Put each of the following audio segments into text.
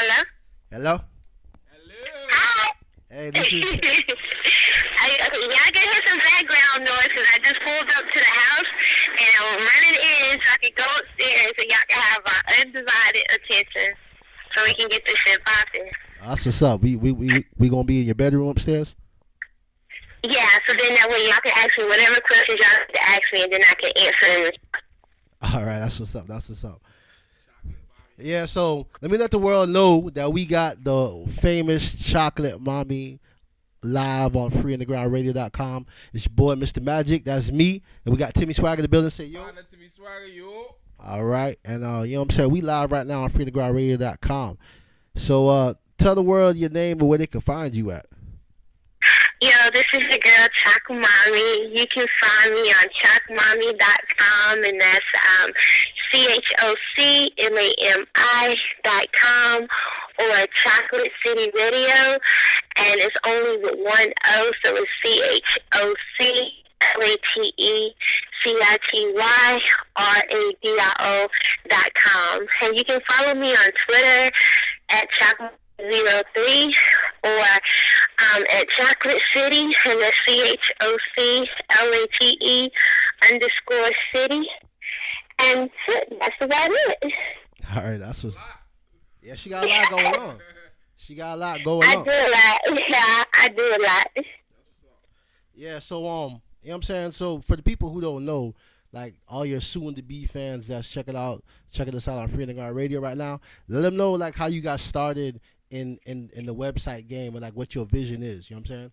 Hello? Hello? Hello. Hi. Hey, this is. Y'all can hear some background noise because I just pulled up to the house and I'm running in so I can go upstairs so y'all can have our undivided attention so we can get this shit popping. That's what's up. We gonna be in your bedroom upstairs? Yeah, so then that way y'all can ask me whatever questions y'all have to ask me and then I can answer them. All right, that's what's up. That's what's up. Yeah, so let me let the world know that we got the famous Chocolate Mommy live on freeinthegroundradio.com. It's your boy, Mr. Magic. That's me. And we got Timmy Swagger in the building. Say, yo. Partner to me swagger, yo. All right. And, you know what I'm saying? We live right now on freeinthegroundradio.com. So, tell the world your name and where they can find you at. Yo, this is your girl, Choc Mami. You can find me on chocmami.com, and that's CHOCMAMI.com, or Chocolate City Radio, and it's only with one O, so it's CHOCLATECITYRADIO.com. And you can follow me on Twitter at Choc03 or at Chocolate City, and that's CHOCLATE_city. And that's about it. All right. That's what's. Yeah, she got a lot going on. She got a lot going I on. do a lot. Yeah, I do a lot. Yeah, so, you know what I'm saying? So, for the people who don't know, like all your soon-to-be fans that's checking us out on Free and Guard Radio right now, let them know like how you got started in the website game and like what your vision is. You know what I'm saying?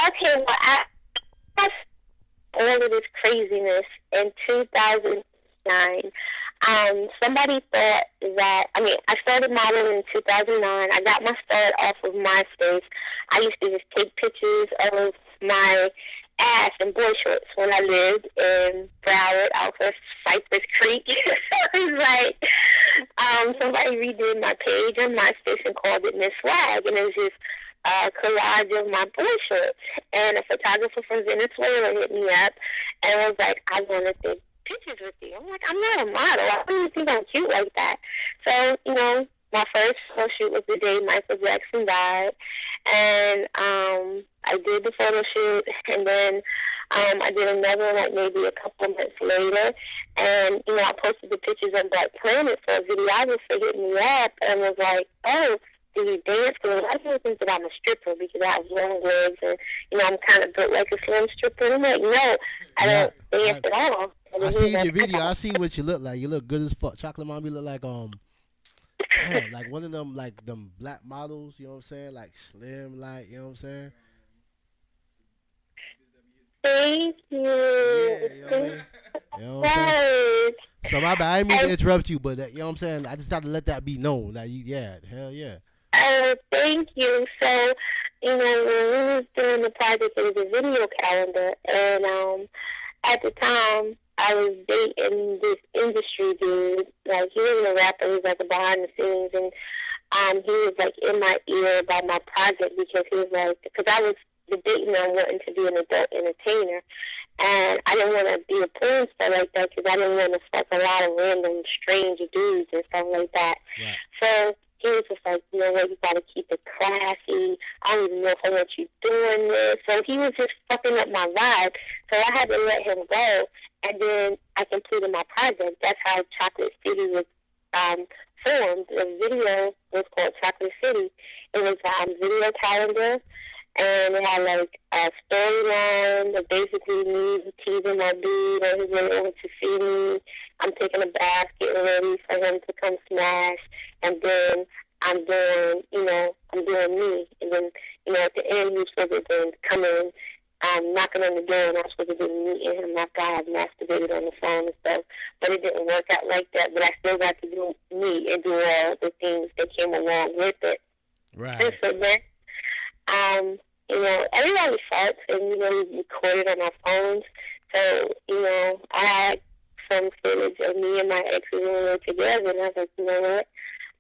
Okay, well, I all of this craziness in 2009. Somebody thought that, I started modeling in 2009. I got my start off of MySpace. I used to just take pictures of my ass in boy shorts when I lived in Broward off of Cypress Creek. It was like, somebody redid my page on MySpace and called it Miss Swag, and it was just a collage of my boy shorts. And a photographer from Venezuela hit me up and was like, I want to take pictures with you. I'm like, I'm not a model. I don't even think I'm cute like that. So, my first photo shoot was the day Michael Jackson died. And I did the photo shoot, and then I did another one like maybe a couple of months later. And, I posted the pictures on Black Planet, so a videographer hit me up and was like, oh, do you dance? Because a lot of people think that I'm a stripper because I have long legs and, I'm kind of built like a slim stripper. And I'm like, no, I don't dance at all. I see your video. I see what you look like. You look good as fuck. Chocolate Mommy look like man, like one of them like them black models. You know what I'm saying? Like slim, like you know what I'm saying? Thank you. Yeah, you know what I mean? You know what I'm saying? So my bad. I didn't mean to interrupt you, but you know what I'm saying? I just got to let that be known that hell yeah. Thank you. So, when we was doing the project, it was a video calendar, and at the time, I was dating this industry dude. Like, he wasn't a rapper, he was like a behind the scenes, and he was like in my ear about my project because he was like, because I was debating on wanting to be an adult entertainer, and I didn't want to be a porn star like that because I didn't want to fuck a lot of random strange dudes and stuff like that. Right. So he was just like, you know what, you got to keep it classy. I don't even know if I want you doing this. So he was just fucking up my vibe. So I had to let him go, and then I completed my project. That's how Chocolate City was formed. The video was called Chocolate City. It was video calendar, and it had like a storyline of basically me teasing my dude on his way over to see me. I'm taking a bath, getting ready for him to come smash, and then I'm doing me. And then, at the end, he's supposed to then come in, knocking on the door, and I'm supposed to be meeting him after I had masturbated on the phone and stuff. But it didn't work out like that. But I still got to do me and do all the things that came along with it. Right. And so then, everybody fucks, and, we recorded on our phones. So, I had some footage of me and my ex when we were together, and I was like, you know what?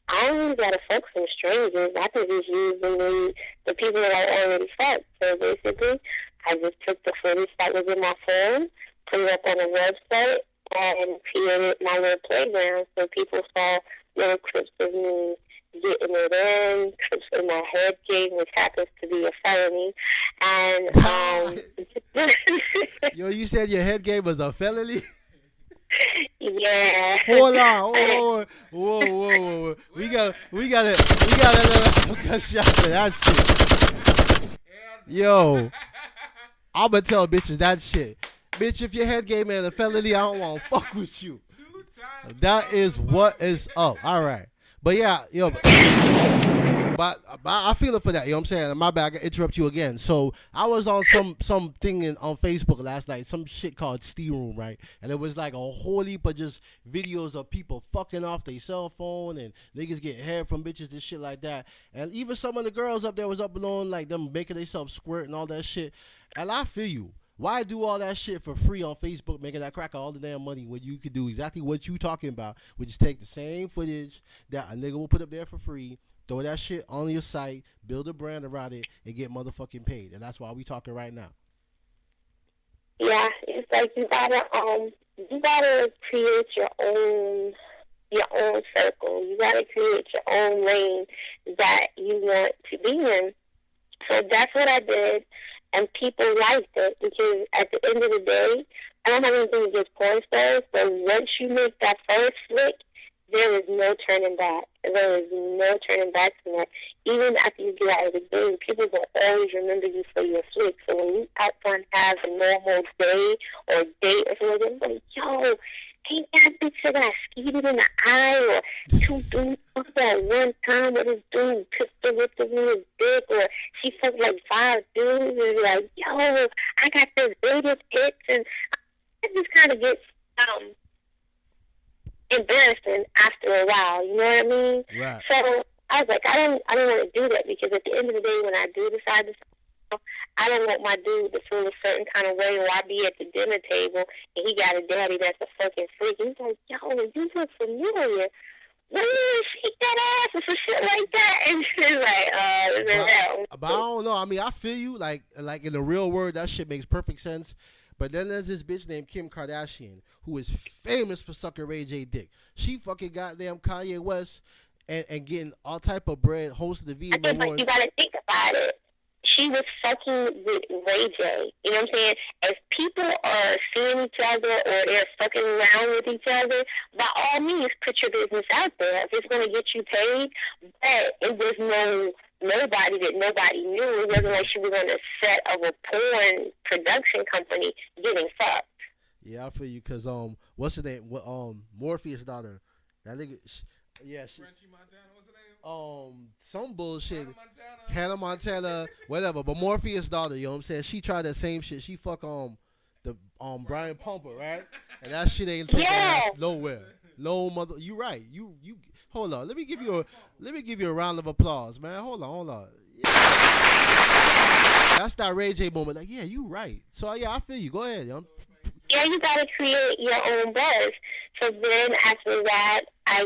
I don't really gotta fuck some strangers. I can just use the people that I already fucked. So basically, I just took the footage that was in my phone, put it up on a website, and created my little playground. So people saw little clips of me getting it in my head game, which happens to be a felony. And Yo, you said your head game was a felony? yeah. Hold on, whoa. We got a shot for that shit. Yo, I'ma tell bitches that shit. Bitch, if your head game ain't a felony, I don't want to fuck with you. That is what is up. All right. But yeah, yo, but I feel it for that. You know what I'm saying? My bad, I interrupt you again. So I was on some thing on Facebook last night, some shit called Steam Room, right? And it was like a whole heap of just videos of people fucking off their cell phone and niggas getting head from bitches and shit like that. And even some of the girls up there was uploading like them making themselves squirt and all that shit. And I feel you. Why do all that shit for free on Facebook, making that crack all the damn money when you could do exactly what you talking about, which is take the same footage that a nigga will put up there for free, throw that shit on your site, build a brand around it, and get motherfucking paid. And that's why we talking right now. Yeah, it's like you gotta create your own circle. You gotta create your own lane that you want to be in. So that's what I did. And people liked it because at the end of the day, I don't have anything against porn stars, but once you make that first flick, there is no turning back. There is no turning back from that. Even after you get out of the game, people will always remember you for your flick. So when you out front have a normal day or date or something, they're like, yo, ain't that bitch that got skeeted in the eye, or two dudes fucked at one time, or this dude pistol whipped him in his dick, or she fucked like 5 dudes, and like, yo, I got this latest hits, and it just kind of gets embarrassing after a while, you know what I mean? Right. So I was like, I don't want to do that, because at the end of the day, when I do decide to, I don't want my dude to feel a certain kind of way, or I be at the dinner table and he got a daddy that's a fucking freak. He's like, yo, you look familiar. When you shake that ass or some shit like that? And she's like, but I don't know. I mean, I feel you. Like in the real world, that shit makes perfect sense. But then there's this bitch named Kim Kardashian who is famous for sucking Ray J dick. She fucking goddamn Kanye West and getting all type of bread, hosting the VM Awards. But you gotta think about it. She was fucking with Ray J. You know what I'm saying? If people are seeing each other or they're fucking around with each other, by all means, put your business out there if it's going to get you paid. But it was nobody that nobody knew. It wasn't like she was on a set of a porn production company getting fucked. Yeah, I feel you. Cause what's her name? Morpheus' daughter. That nigga. Yeah. Frenchie Montana, what's her name? Some bullshit. Hannah Montana, whatever. But Morpheus' daughter, you know what I'm saying? She tried that same shit. She fuck the Brian Pumper, right? And that shit ain't taking ass nowhere. No mother. You right. You hold on. Let me give you a round of applause, man. Hold on. Yeah. That's that Ray J moment. Like, yeah, you right. So yeah, I feel you. Go ahead, yo. Yeah, you gotta create your own buzz. So then after that, I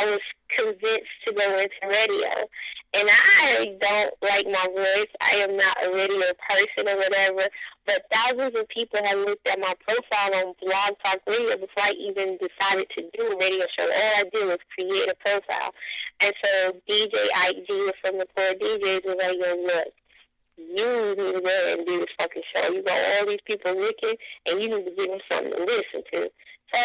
was convinced to go into radio. And I don't like my voice. I am not a radio person or whatever. But thousands of people have looked at my profile on Blog Talk Radio before I even decided to do a radio show. All I did was create a profile. And so DJ IG from the Poor DJs was like, yo, look, you need to go and do this fucking show. You got all these people looking, and you need to give them something to listen to. So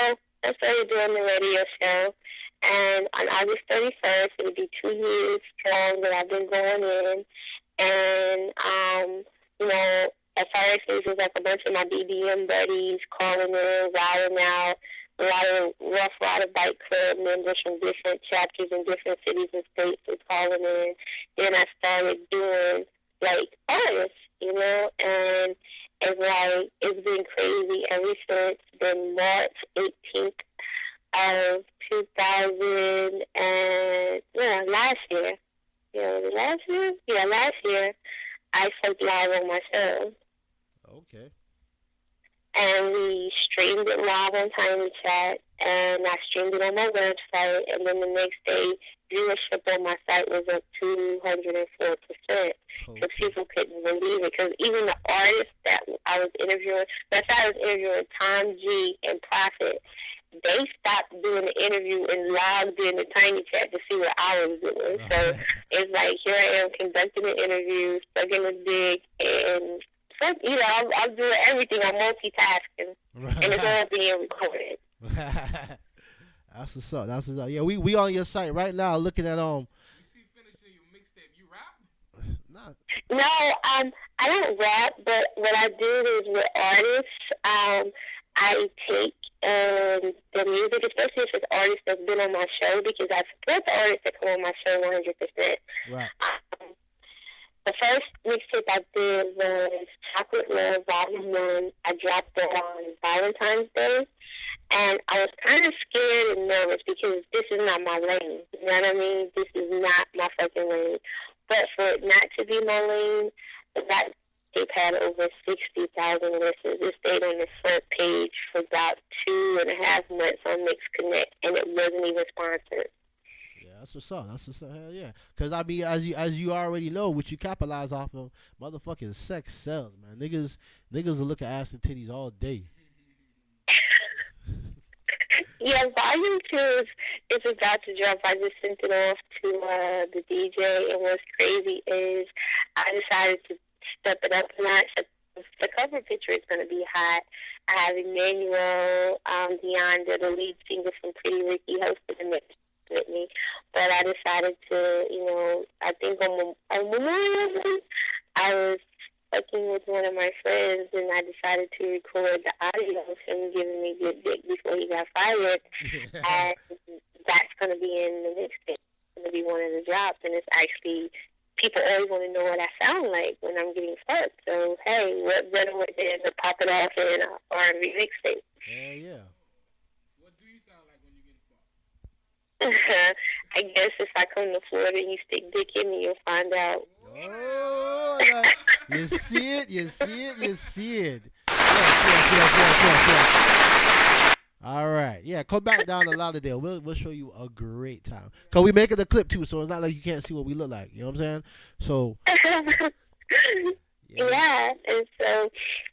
I started doing the radio show. And on August 31st, it'll be 2 years strong that I've been going in. And, you know, at first it was like a bunch of my BBM buddies calling in, riding out, a lot of Rough Rider Bike Club members from different chapters in different cities and states was calling in. Then I started doing, like, artists, you know, and it's been crazy ever since. Then March 18th of 2000 and last year. Last year I went live on my show. Okay. And we streamed it live on Tiny Chat, and I streamed it on my website, and then the next day viewership on my site was up 204%. Because people couldn't believe it. Because even the artists that I was interviewing, I was interviewing Tom G and Prophet, they stopped doing the interview and logged in the tiny chat to see what I was doing. So it's like here I am conducting an interview, sucking a dick, and I'm doing everything. I'm multitasking, and it's all being recorded. That's what's up. That's what's up. Yeah, we on your site right now looking at You see, finishing your mixtape, you rap? Nah. No, I don't rap, but what I do is with artists, I take the music, especially if it's artists that's been on my show, because I support the artists that come on my show 100%. Right. The first mixtape I did was Chocolate Love Volume 1. I dropped it on Valentine's Day. And I was kind of scared and nervous because this is not my lane. You know what I mean? This is not my fucking lane. But for it not to be my lane, that tape had over 60,000 listens. It stayed on the front page for about 2.5 months on Mixed Connect, and it wasn't even sponsored. Yeah, that's what's up. That's what's up. Hell yeah. Because I mean, as you already know, what you capitalize off of, motherfucking sex sells, man. Niggas will look at ass and titties all day. Yeah, Volume 2 is about to drop. I just sent it off to the DJ, and what's crazy is I decided to step it up a notch. The cover picture is going to be hot. I have Emmanuel Deonda, the lead singer from Pretty Ricky, hosted the mix with me. But I decided to, I think on Memorial Day, I was fucking with one of my friends, and I decided to record the audio of him giving me good dick before he got fired. And that's going to be in the mixtape. It's going to be one of the drops, and it's actually, people always want to know what I sound like when I'm getting fucked. So, hey, what better way than to pop it off in an R&B mixtape? Hell yeah. What do you sound like when you get fucked? I guess if I come to Florida and you stick dick in me, you'll find out. Oh, you see it. Yes. All right. Yeah, come back down to Lauderdale. We'll show you a great time. Because we making a clip, too, so it's not like you can't see what we look like. You know what I'm saying? So... Yeah, and so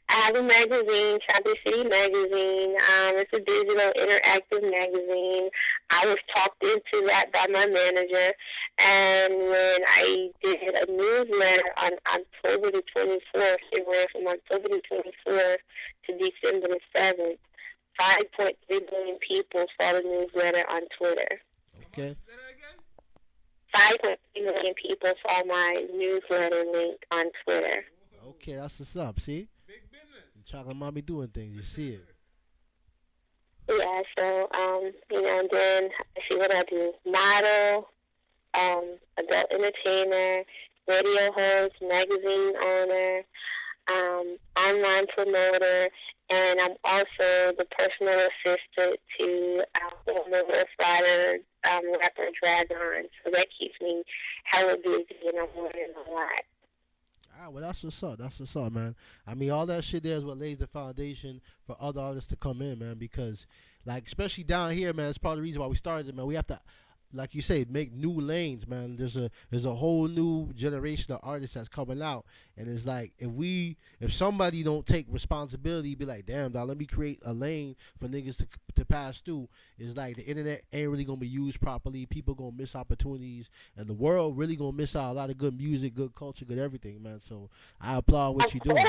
I have a magazine, Chocolate City Magazine. It's a digital interactive magazine. I was talked into that by my manager, and when I did a newsletter on October the 24th, it ran from October the 24th to December the 7th. 5.3 billion people saw the newsletter on Twitter. Okay. 5.3 million people saw my newsletter link on Twitter. Okay, that's what's up. See? Big business. Chocolate Mommy doing things. You see it. Yeah, so, and then I see what I do. Model, adult entertainer, radio host, magazine owner, online promoter, and I'm also the personal assistant to former Rough Rider rapper Dragon. So that keeps me hella busy, and I'm learning a lot. All right, well, that's what's up. That's what's up, man. I mean, all that shit there is what lays the foundation for other artists to come in, man, because, like, especially down here, man, it's part of the reason why we started it, man. We have to, like you say, make new lanes, man. There's a whole new generation of artists that's coming out, and it's like if somebody don't take responsibility, be like, damn, dog, let me create a lane for niggas to pass through. It's like the internet ain't really gonna be used properly. People gonna miss opportunities, and the world really gonna miss out a lot of good music, good culture, good everything, man. So I applaud what you doing.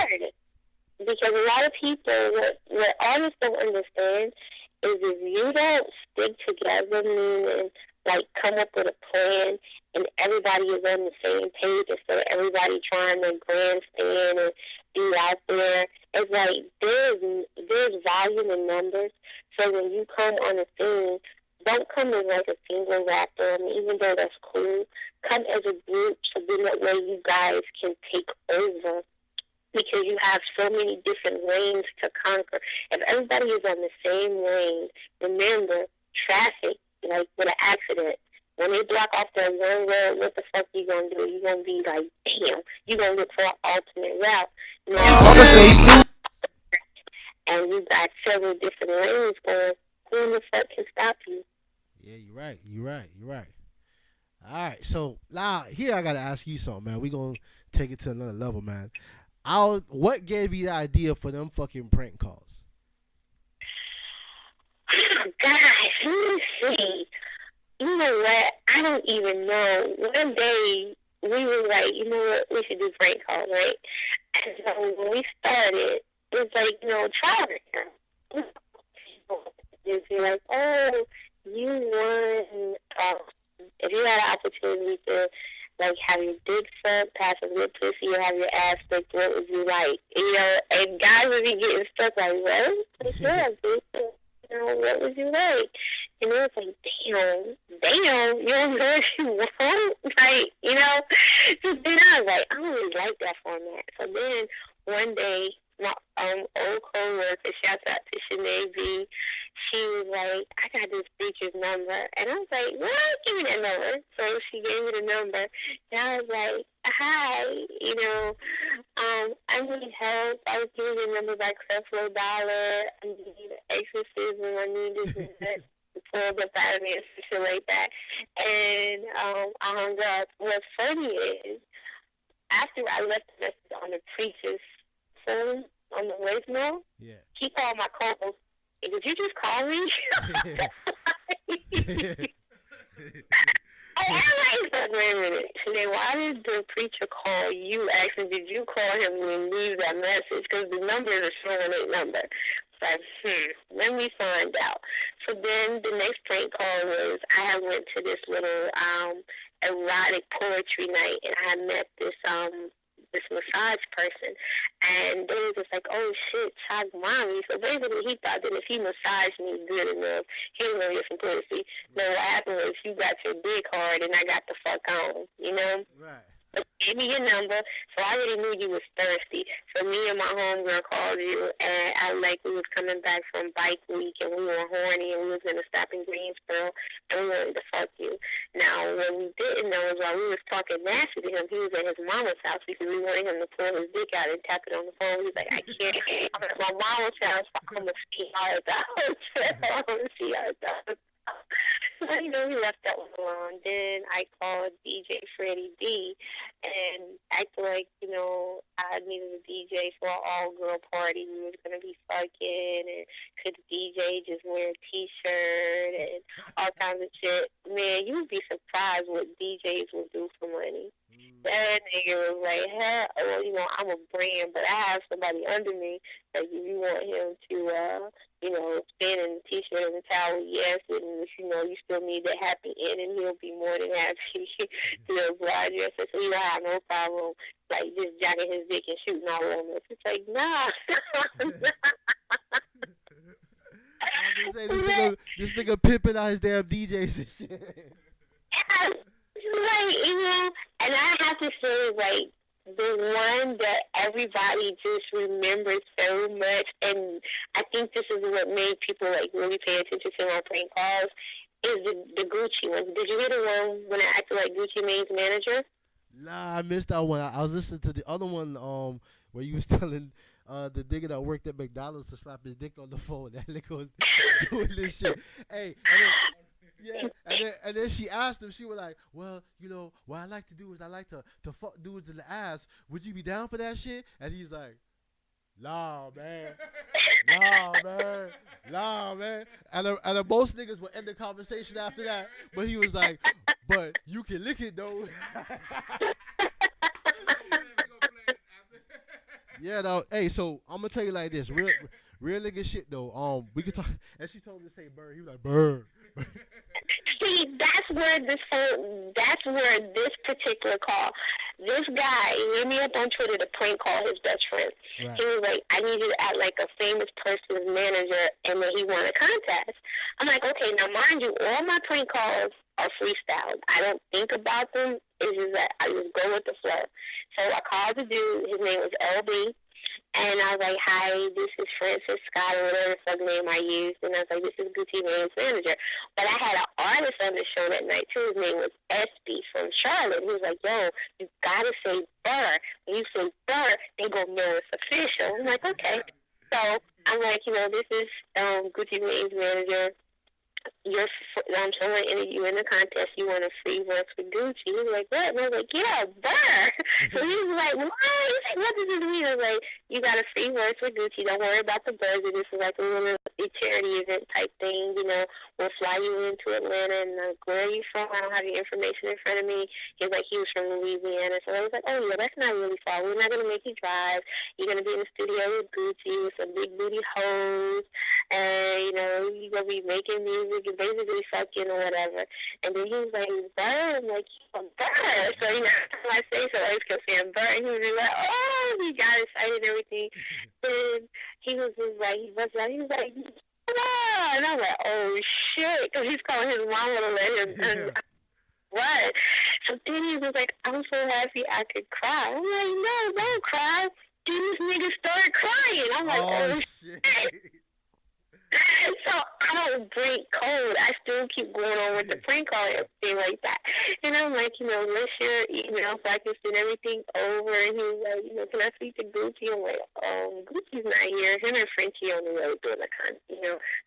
Because a lot of people, what artists don't understand is if you don't stick together, meaning like come up with a plan and everybody is on the same page instead of everybody trying to grandstand and be out there. It's like there's volume in numbers. So when you come on a scene, don't come as like a single rapper. I mean, even though that's cool, come as a group so then that way you guys can take over. Because you have so many different lanes to conquer. If everybody is on the same lane, remember, traffic, like with an accident, when they block off that one road, what the fuck you gonna do? You gonna be like, damn, you gonna look for an alternate route. Now, and you got several different lanes going, who in the fuck can stop you? Yeah, you're right. All right, so now here I gotta ask you something, man. We gonna take it to another level, man. What gave you the idea for them fucking prank calls? God hey, you know what? I don't even know. One day we were like, you know what? We should do prank calls, right? And so when we started, it was like, try it. Just be like, oh, you won. If you had an opportunity to, like, have your dick sucked, pass a good pussy, or have your ass licked, what would you like? And guys would be getting stuck like, what? Like, yeah, bitch. What would you like? And it was like, damn, you don't know what you want? Like, so then I was like, I don't really like that format. So then one day, my old co-worker, shout out to Shanae V, she was like, I got this teacher's number. And I was like, well, give me that number. So she gave me the number. And I was like, hi, I need help. I was giving the number by Creflo Dollar. I need exorcism. I need this and that. Pulled up out of me and shit like that. And I hung up. What's funny is, after I left the message on the preacher's phone, on the voicemail, he called my co-host. Did you just call me? I was like, wait a minute. Then why did the preacher call you? Actually, did you call him and leave that message? Because the number is a 718 number. So I was let me find out. So then the next prank call was, I had went to this little erotic poetry night, and I had met this massage person, and they were just like, oh shit, Choc Mami. So basically he thought that if he massaged me good enough, he was gonna get some pussy. Then what happened was, you got your dick hard and I got the fuck on, Right. But give me your number, so I already knew you was thirsty. So me and my homegirl called you, and we was coming back from bike week, and we were horny, and we was gonna stop in Greensboro, and we wanted to fuck you. Now, what we didn't know is, while we was talking nasty to him, he was at his mama's house because we wanted him to pull his dick out and tap it on the phone. He was like, I can't. I'm at my mama's house. I'm gonna see how it's out. I'm gonna see how it's out. So, we left that one alone. Then I called DJ Freddie D and acted like, I needed a DJ for an all-girl party. We was going to be fucking, and could the DJ just wear a T-shirt and all kinds of shit. Man, you would be surprised what DJs will do for money. That nigga was like, hell, well, I'm a brand, but I have somebody under me that if you want him to, spin in the T-shirt and the towel, yes, and if you still need that happy ending, he'll be more than happy to oblige you. So he don't have no problem, like, just jacking his dick and shooting all over us. It's like, nah. I was gonna say, this nigga pimping out his damn DJs and shit. Yeah, like, and I have to say, like, the one that everybody just remembers so much, and I think this is what made people, like, really pay attention to my prank calls, is the Gucci one. Did you hear the one when I acted like Gucci Mane's manager? Nah, I missed that one. I was listening to the other one, where you was telling the nigga that worked at McDonald's to slap his dick on the phone. That nigga was doing this shit. Hey, and then she asked him, she was like, well, what I like to do is I like to fuck dudes in the ass. Would you be down for that shit? And he's like, nah, man. Nah, man. And most niggas would end the conversation after that. But he was like, but you can lick it, though. Yeah, though. Hey, so I'm gonna tell you like this, real nigga shit though. We could talk. And she told me to say bird. He was like bird. See, that's where this particular call, this guy hit me up on Twitter to prank call his best friend. Right. He was like, I need you to act like a famous person's manager, and then he won a contest. I'm like, okay, now mind you, all my prank calls are freestyled. I don't think about them. It's just that I just go with the flow. So I called the dude. His name was LB. And I was like, hi, this is Francis Scott, or whatever the fuck name I used. And I was like, this is Gucci Mane's manager. But I had an artist on the show that night, too. His name was SB from Charlotte. He was like, yo, you gotta say Burr. When you say Burr, they go, no, it's official. I'm like, okay. So I'm like, this is Gucci Mane's manager. someone entered you in the contest. You want a free verse with Gucci. He was like, what? And I was like, yeah, burr. So he was like, what? He's like, what does this mean? I was like, you got a free verse with Gucci. Don't worry about the buzzer. This is like a little charity event type thing. We'll fly you into Atlanta. And I'm like, where are you from? I don't have your information in front of me. He was like, he was from Louisiana. So I was like, oh, yeah, that's not really far. We're not going to make you drive. You're going to be in the studio with Gucci with some big booty hoes. And, you're going to be making music and basically fucking or whatever. And then he was like, Bird. I'm like, you're Bird. So, I say so, I always kept saying Bird. And he was just like, oh, he got excited and everything. And he was just like, he was like, ah! And I was like, oh, shit. Because he's calling his mama to let him what? So then he was like, I'm so happy I could cry. I'm like, no, don't cry. Then this nigga started crying. I'm like, oh shit. So I don't break code. I still keep going on with the prank call and everything like that. And I'm like, let's share email so I can send everything over. And he was like, can I speak to Gucci? I'm like, Gucci's not here. Him and Frenchie on the road doing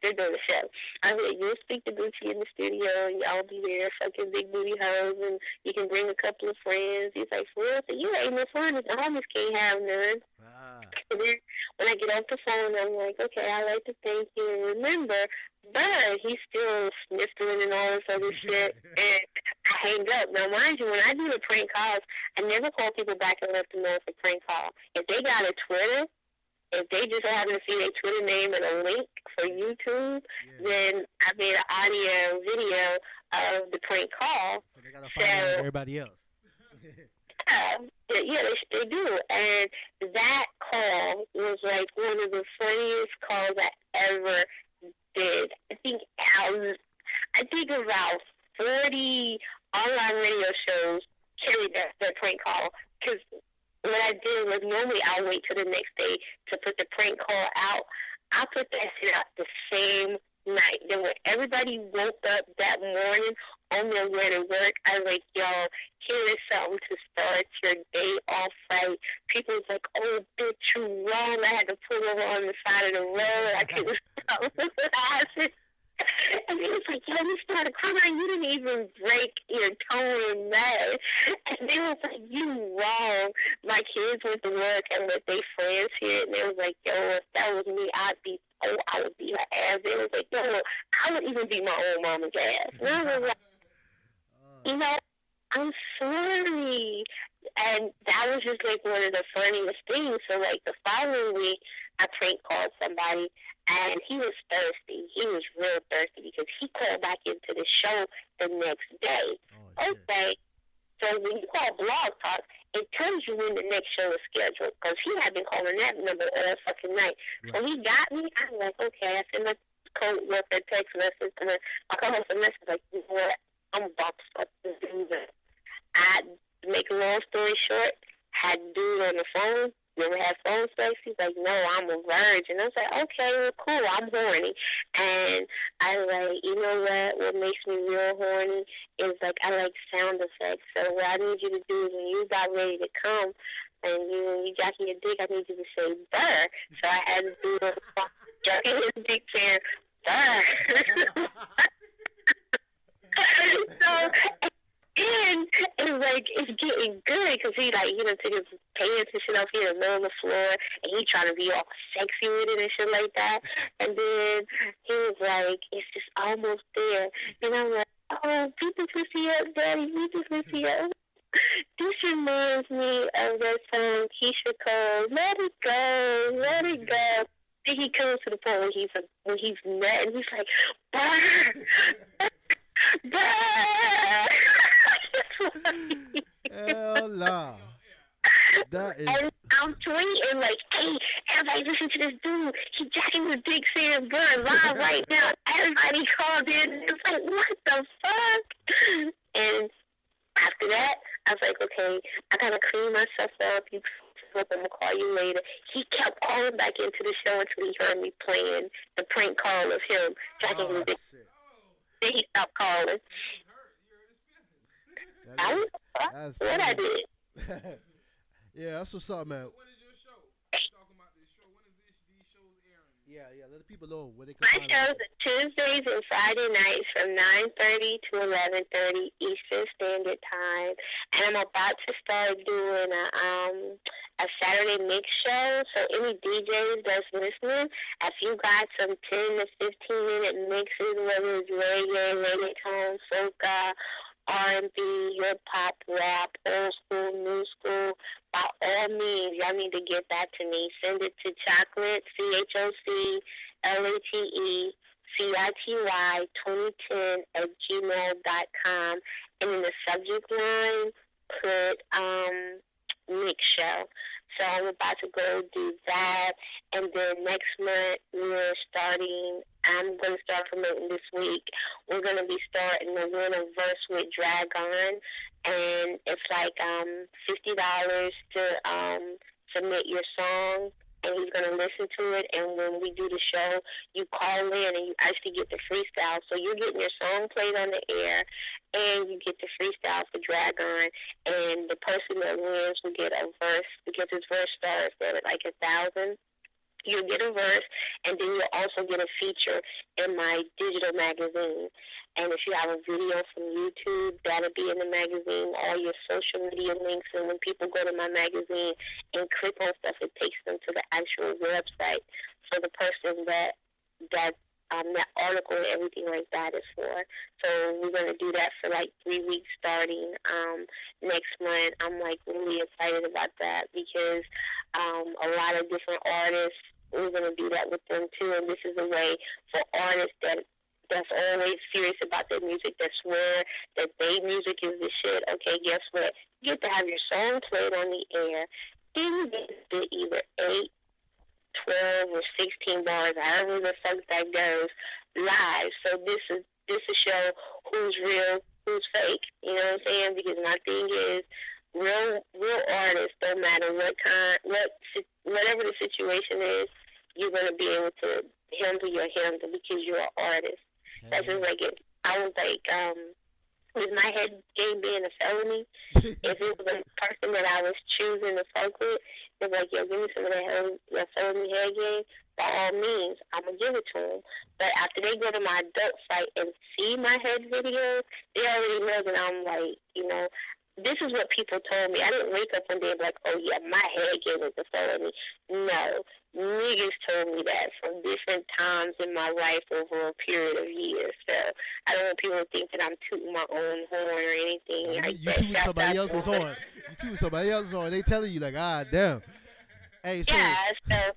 they're doing the show. I was like, you'll speak to Gucci in the studio and y'all be there fucking big booty hoes and you can bring a couple of friends. He's like, for real? I said, you ain't no fun. The homies can't have none. And then when I get off the phone, I'm like, okay, I'd like to thank you. And remember, but he's still sniffling and all this other shit. And I hang up. Now, mind you, when I do the prank calls, I never call people back and let them know it's a prank call. If they got a Twitter, if they just happen to see their Twitter name and a link for YouTube, then I made an audio video of the prank call. So they got to find out everybody else. Yeah, they do. And that call was like one of the funniest calls I ever did. I think about 40 online radio shows carried that prank call. Because what I did was normally I'll wait till the next day to put the prank call out. I put that shit out the same night. Then when everybody woke up that morning on their way to work, I was like, yo, here is something to start your day off right. People was like, oh, bitch, you wrong. I had to pull over on the side of the road. I couldn't stop laughing. And they was like, yo, you started crying. You didn't even break your tone and mad. And they was like, you wrong. My kids went to work and let their friends hear it. And they was like, yo, if that was me, I would beat her ass. They was like, yo, I would even beat my own mama's ass. And I was like, I'm sorry. And that was just like one of the funniest things. So like the following week, I prank called somebody and he was thirsty. He was real thirsty because he called back into the show the next day. Okay. So when you call Blog Talk, it tells you when the next show is scheduled because he had been calling that number all fucking night. Right. So he got me. I'm like, okay. I sent my co-worker a text message and then I call him a message like, you know what? I'm about to start this dude. I make a long story short, had dude on the phone. You ever had phone sex? He's like, no, I'm a virgin. I was like, okay, well, cool, I'm horny. And I like, you know what makes me real horny is like, I like sound effects. So what I need you to do is when you got ready to come and when you jacking your dick, I need you to say, burr. So I had to do the jacking his dick saying, burr. So, and it's like, it's getting good because he like, took his pants and shit off here in the middle of the floor and he trying to be all sexy with it and shit like that. And then he was like, it's just almost there. And I'm like, oh, beat the pussy up, daddy, beat the pussy up. This reminds me of that song Keisha Cole, let it go, let it go. Then he comes to the point when he's mad and he's like, bah! Hell nah. That is. And I'm tweeting like, hey, everybody listen to this dude. He jacking his dick saying burn live right now. Everybody called in. It's like, what the fuck? And after that, I was like, okay, I gotta clean myself up. You I'm gonna call you later. He kept calling back into the show until he heard me playing the prank call of him jacking his dick. Then he stopped calling. That's what I did. Yeah, that's what's up, man. When is your show? Talking about this show. When is these shows airing? Yeah, yeah. Let the people know where they can My find shows everything. are Tuesdays and Friday nights from 9:30 to 11:30 Eastern Standard Time, and I'm about to start doing a Saturday mix show. So any DJs that's listening, if you got some 10 to 15 minute mixes, whether it's reggae, reggaeton, soca, R&B, hip hop, rap, old school, new school, by all means, y'all need to get that to me. Send it to chocolate, CHOCLATE, 2010 at gmail.com. And in the subject line, put mix show. So I'm about to go do that. And then next month, I'm going to start promoting this week. We're going to be starting the winter verse with Dragon. And it's like $50 to submit your song, and he's going to listen to it. And when we do the show, you call in and you actually get the freestyle. So you're getting your song played on the air, and you get the freestyle for Dragon. And the person that wins will get a verse, because his verse starts at like 1,000. You'll get a verse, and then you'll also get a feature in my digital magazine. And if you have a video from YouTube, that'll be in the magazine, all your social media links. And when people go to my magazine and click on stuff, it takes them to the actual website for the person that article and everything like that is for. So we're going to do that for like 3 weeks starting next month. I'm like really excited about that because a lot of different artists, we're going to do that with them too. And this is a way for artists that's always serious about their music, that swear that their music is the shit. Okay, guess what? You get to have your song played on the air. Then you get to spit either 8, 12, or 16 bars, however the fuck that goes, live. So this is show who's real, who's fake. You know what I'm saying? Because my thing is, real artists, don't matter whatever the situation is, you're gonna be able to handle your handle because you're an artist. That's just like it. I was like, with my head game being a felony, if it was a person that I was choosing to fuck with, they're like, yo, give me some of that felony head game. By all means, I'm gonna give it to them. But after they go to my adult site and see my head videos, they already know that I'm like, this is what people told me. I didn't wake up one day and be like, oh yeah, my head game is a felony. No. Niggas told me that from different times in my life over a period of years. So I don't want people to think that I'm tooting my own horn or anything like You that. tooting somebody else's horn. You tooting somebody else's horn. They telling you like, ah, damn. Hey, so Yeah, so,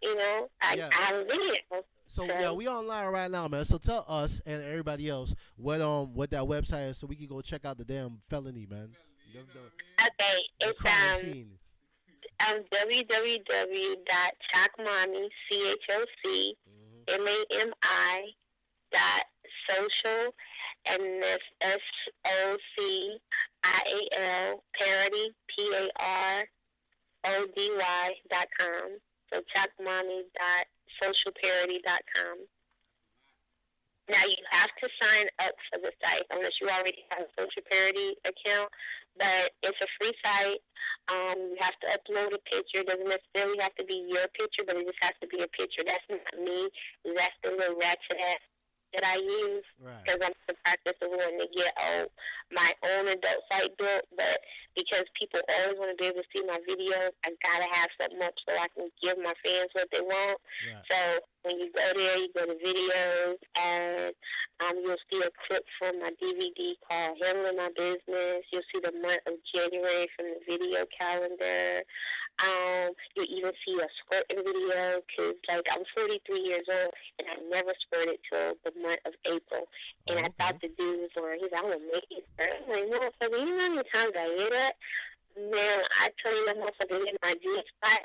yeah. I have a video. So yeah, we online right now, man. So tell us and everybody else what that website is, so we can go check out the damn felony, man. Okay, The it's crime scene. www.chocmami, CHOCMAMI .social, and that's SOCIAL parody PARODY.com. So chocmami.socialparody.com. Now you have to sign up for the site unless you already have a social parody account, but it's a free site. You have to upload a picture. It doesn't necessarily have to be your picture, but it just has to be a picture. That's not me. That's the little ratchet ass that I use, because I'm in the practice of wanting to get my own adult site built. But because people always want to be able to see my videos, I gotta have something up so I can give my fans what they want. Right. So when you go there, you go to videos, and you'll see a clip from my DVD called Handling My Business. You'll see the month of January from the video calendar. You'll even see a squirting video, because I'm 43 years old and I never squirted till the month of April. And I thought the dude was lying. He's like, I'm gonna make it squirt. I'm like, motherfucker, you know how many times I hear that? Man, I tell you, that motherfucker hit my G spot.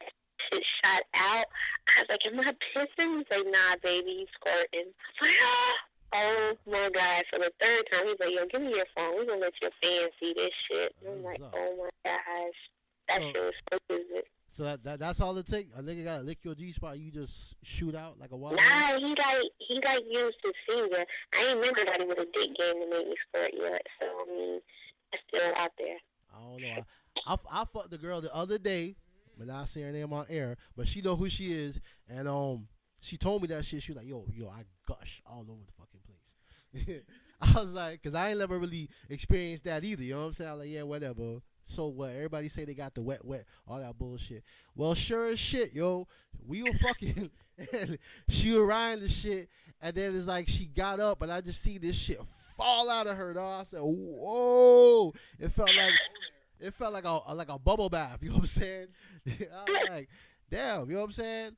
Shit shot out. I was like, am I pissing? He's like, nah, baby, you squirting. I'm like, ah. Oh my God! For the third time, he's like, yo, give me your phone. We're gonna let your fans see this shit. And I'm like, oh my gosh. That shit was so stupid. So that's all it takes. A nigga gotta lick your G spot. You just shoot out like a wild. Nah, he used his finger. I ain't remember that with a dick game to make me squirt yet. So I mean, it's still out there. I don't know. I fucked the girl the other day, but not saying her name on air. But she know who she is, and She told me that shit. She was like, yo, I gush all over the fucking place. I was like, cause I ain't never really experienced that either. You know what I'm saying? I was like, yeah, whatever. So what? Everybody say they got the wet, all that bullshit. Well, sure as shit, yo. We were fucking, and she was riding the shit, and then it's like she got up, and I just see this shit fall out of her. Dog. I said, whoa! It felt like a bubble bath. You know what I'm saying? I was like, damn. You know what I'm saying?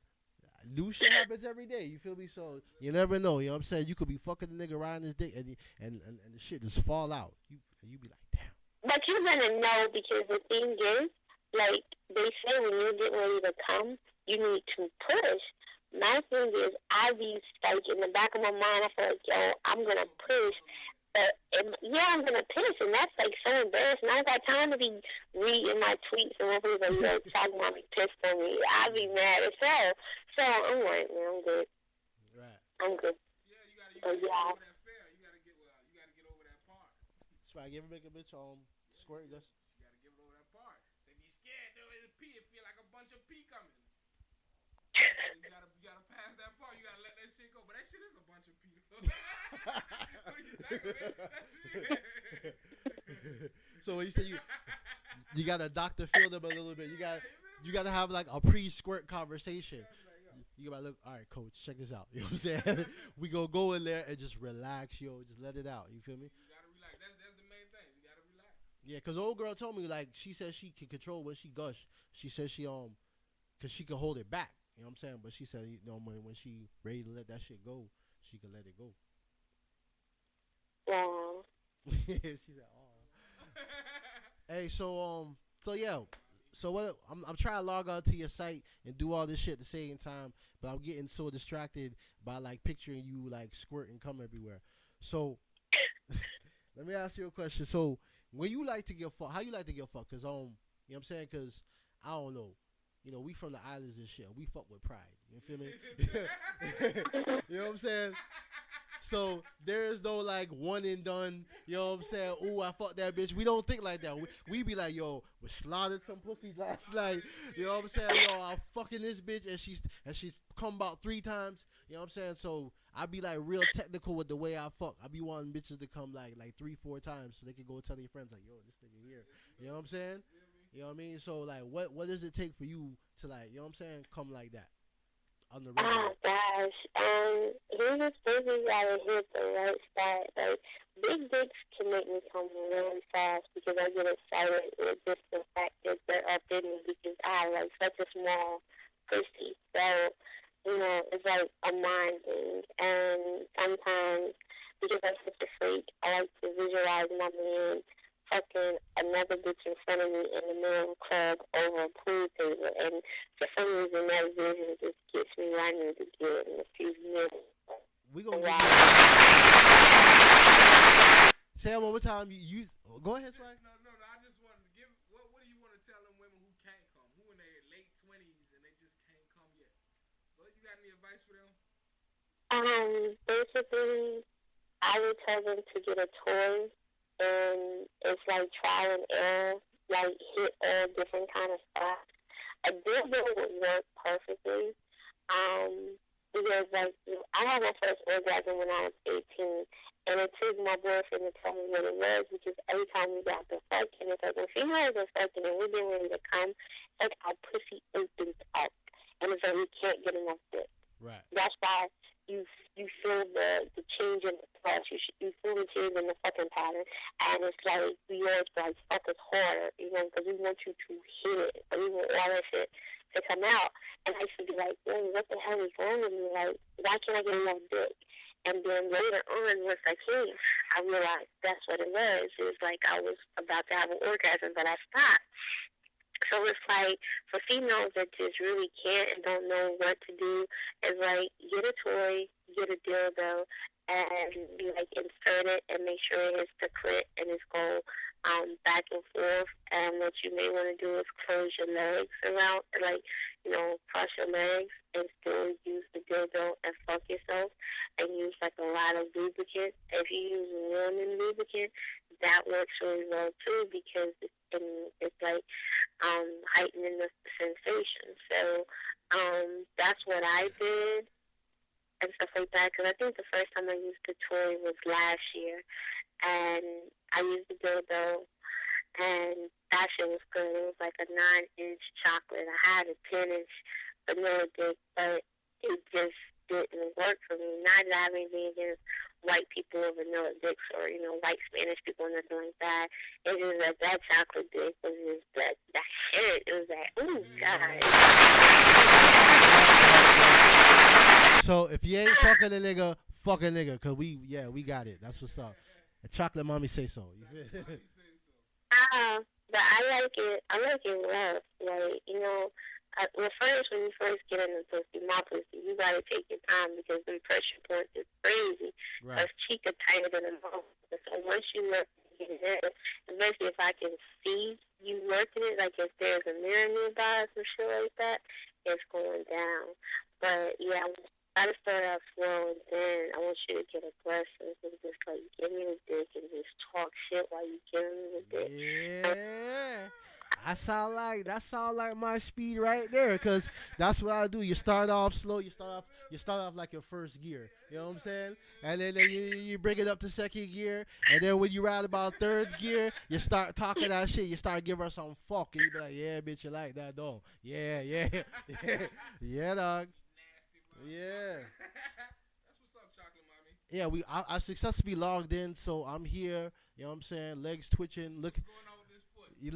New shit happens every day. You feel me? So you never know. You know what I'm saying? You could be fucking the nigga riding his dick, and the shit just fall out. You be like, damn. But you're gonna know because the thing is, like they say, when you get ready to come, you need to push. My thing is, I be like in the back of my mind, I feel like, yo, I'm gonna push. But yeah, I'm gonna piss, and that's like so embarrassing. I don't got time to be reading my tweets and everything like, yo, talking about me pissed on me. I be mad as hell. So I'm like, man, I'm good. Right. I'm good. Yeah, you gotta get over that fear. You gotta get over that part. That's right. You ever make a bitch squirt? That's You gotta get over that part. They be scared though. It'll pee. It feel like a bunch of pee coming. You gotta pass that part. You gotta let that shit go. But that shit is a bunch of pee. What do you think of it? so when you say you gotta doctor feel them a little bit. You gotta have like a pre-squirt conversation. You gotta look. All right, coach, check this out. You know what I'm saying? We gonna go in there and just relax, yo. Just let it out. You feel me? You gotta relax. That's the main thing. You gotta relax. Yeah, cause old girl told me like she said she can control when she gush. She said cause she can hold it back. You know what I'm saying? But she said when she ready to let that shit go, she can let it go. Yeah. She said, "Oh." Hey, so yeah, so what? I'm trying to log on to your site and do all this shit at the same time, but I'm getting so distracted by like picturing you like squirt and come everywhere. So let me ask you a question. So when you like to get fucked, how you like to get fucked? Cause you know what I'm saying? Cause I don't know. You know, we from the islands and shit. We fuck with pride. You feel me? You know what I'm saying? So there is no like one and done. You know what I'm saying? Ooh, I fucked that bitch. We don't think like that. We be like, yo, we slaughtered some pussies last night. You know what I'm saying? Yo, I'm fucking this bitch and she's come about 3 times. You know what I'm saying? So I be like real technical with the way I fuck. I be wanting bitches to come like 3-4 times so they can go tell their friends like, yo, this nigga here. You know what I'm saying? You know what I mean? So like, what does it take for you to like, you know what I'm saying, come like that on the regular? Oh gosh. He just basically gotta hit the right spot. Like big dicks can make me come really fast because I get excited with just the fact that they're up in me because I have like such a small pussy. So, it's like a mind thing. And sometimes because I'm such a freak, I like to visualize my man fucking another bitch in front of me in the middle of the club over a pool table. And for some reason, that vision just gets me where I need to get in a few minutes. We gonna Wow. say it one more time. You go ahead, Swag. No. I just wanted to give. What do you want to tell them women who can't come, who in their late 20s and they just can't come yet? Well, you got any advice for them? Basically, I would tell them to get a toy, and it's like trial and error, like hit all different kind of spots. A dildo would work perfectly, because like I had my first orgasm when I was 18, and it took my boyfriend to tell me what it was because every time we got to fucking, it's like when females are fucking and we're getting ready to come, it's like our pussy opens up, and it's like we can't get enough dick. Right. That's why you feel the change in the flesh. You feel the change in the fucking pattern, and it's like we always like fuck us harder, because we want you to hit it, or we want all that shit to come out. And I used to be like, what the hell is wrong with me? Like, why can't I get enough dick? And then later on, once I came, I realized that's what it was. It was like I was about to have an orgasm, but I stopped. So it's like for females that just really can't and don't know what to do, it's like get a toy, get a dildo, and be like insert it and make sure it hits the clit and it's go back and forth. And what you may want to do is close your legs around, like cross your legs and still use the dildo and fuck yourself, and use like a lot of lubricant. If you use women lubricant, that works really well too because it's like heightening the sensation. So that's what I did. and stuff like that. Because I think the first time I used the toy was last year, and I used the dildo, and that shit was good. It was like a 9-inch chocolate. I had a 10-inch vanilla dick, but it just didn't work for me. Not that I have anything against white people with vanilla dicks or, white Spanish people and nothing like that. It's just that chocolate dick was just that shit. It was like, ooh, God. So if you ain't fucking a nigga, fuck a nigga, cause we got it. That's what's up. And chocolate mommy say so. You feel? But I like it. I like it rough. Like, first, when you first get in the pussy, my pussy, you gotta take your time because the pressure points is crazy. Right. Because cheek are tighter than a mouth. So once you work it in, especially if I can see you working it, like if there's a mirror nearby or shit like that, it's going down. But yeah, I gotta start out slow, and then I want you to get aggressive and just like give me the dick and just talk shit while you giving me the dick. Yeah. That sound like my speed right there, cause that's what I do. You start off slow. You start off like your first gear. You know what I'm saying? And then you bring it up to second gear, and then when you ride about third gear, you start talking that shit. You start giving her some fuck, and you be like, yeah, bitch, you like that, dog? Yeah, yeah, dog. Yeah. That's what's up, chocolate mommy. Yeah, I successfully logged in, so I'm here. You know what I'm saying? Legs twitching. What's going on with this foot? You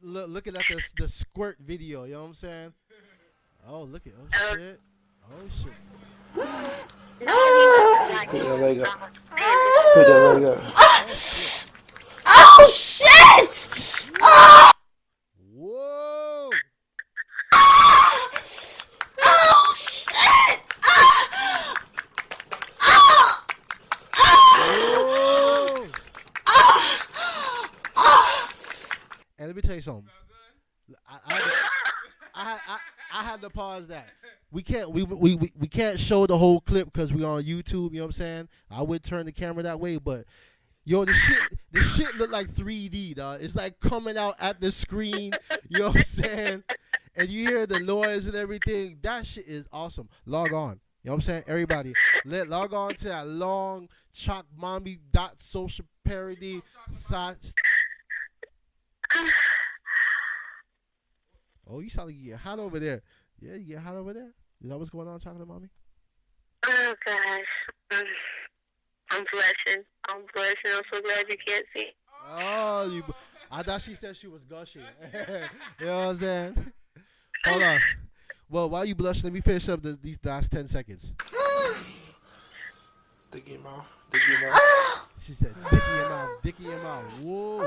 looking at the squirt video. You know what I'm saying? Oh, look at shit. Oh shit. Put that leg up. Put that leg up. Oh shit! Whoa! Oh shit! And let me tell you something. I had to pause that. We can't show the whole clip because we on YouTube. You know what I'm saying? I would turn the camera that way, but yo, the shit look like 3D, dog. It's like coming out at the screen. You know what I'm saying? And you hear the noise and everything. That shit is awesome. Log on. You know what I'm saying? Everybody, log on to that long Choc Mami .social parody site. Oh, you sound like you get hot over there. Yeah, you get hot over there. Is that what's going on, chocolate mommy? Oh gosh, I'm blushing. I'm so glad you can't see. Oh, I thought she said she was gushing. You know what I'm saying? Hold on. Well, while you blushing, let me finish up these last 10 seconds. Dick in your mouth. She said, dick in your mouth. Whoa.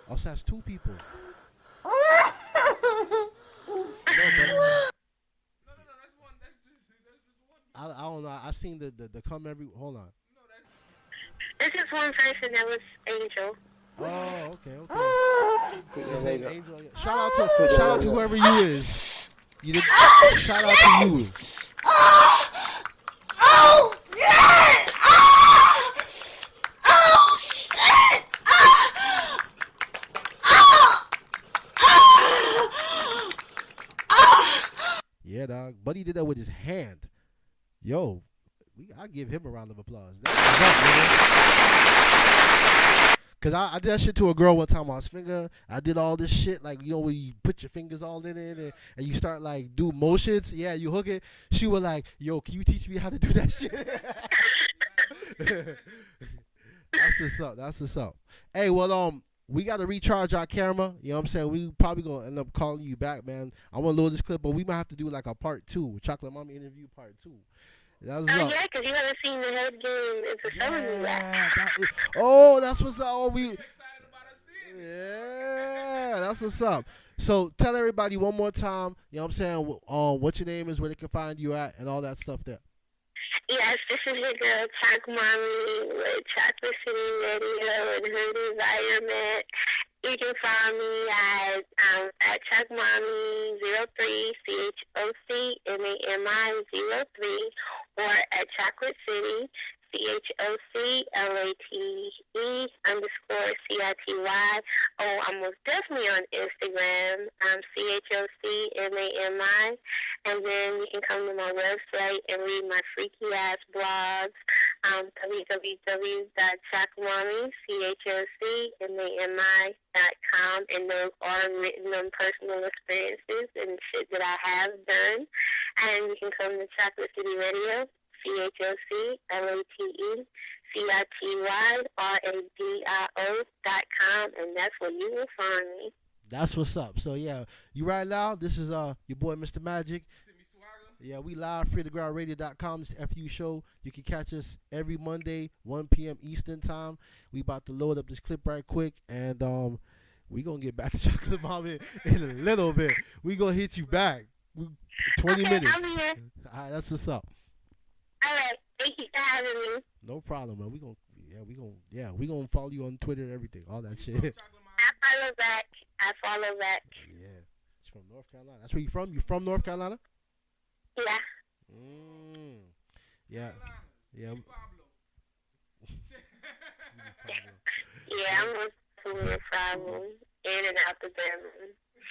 Oh, so that's two people. No, that's one. That's just one. I don't know. I seen the come every. Hold on. This is one person that was Angel. Oh, okay. Put that leg up. Angel, yeah. Shout out to whoever you is. You did, shout out to you. Oh shit! Oh shit! Yeah, dog. Buddy did that with his hand. Yo, I give him a round of applause. Cause I did that shit to a girl one time on his finger. I did all this shit, like, when you put your fingers all in it and you start like do motions. Yeah, you hook it. She was like, "Yo, can you teach me how to do that shit?" That's what's up. Hey, well, we got to recharge our camera. You know what I'm saying? We probably going to end up calling you back, man. I want to load this clip, but we might have to do like a part 2. Chocolate Mommy interview part 2. That was yeah, because you haven't seen the head game into showing me that. That's what's up. Oh, that's what's up. So tell everybody one more time, you know what I'm saying, what your name is, where they can find you at, and all that stuff there. Yes, this is your girl, Choc Mami, with Chocolate City Radio and Hood Environment. You can find me at Choc Mami 03, CHOCMAMI 03, or at Chocolate City, CHOCLATE_CITY. Oh, I'm most definitely on Instagram, CHOCMAMI. And then you can come to my website and read my freaky ass blogs, www.chocmami, CHOCMAMI.com, and those are written on personal experiences and shit that I have done. And you can come to Chocolate City Radio, CHOCLATECYRADIO.com, and that's where you will find me. That's what's up. So yeah, you right now. This is your boy Mr. Magic. Timmy Swagger. Yeah, we live freetogroundradio.com. This is the FU show. You can catch us every Monday, 1 p.m. Eastern time. We about to load up this clip right quick, and we gonna get back to Chocolate Mama in a little bit. We gonna hit you back. 20 minutes. I'm here. All right, that's what's up. All right. Thank you for having me. No problem, man. We gonna follow you on Twitter and everything, all that shit. Chocolate Mama. I follow back. Yeah, it's from North Carolina. That's where you from? You from North Carolina? Yeah. Yeah. Yeah. Pablo. Yeah, I'm a problem. In and out the bedroom.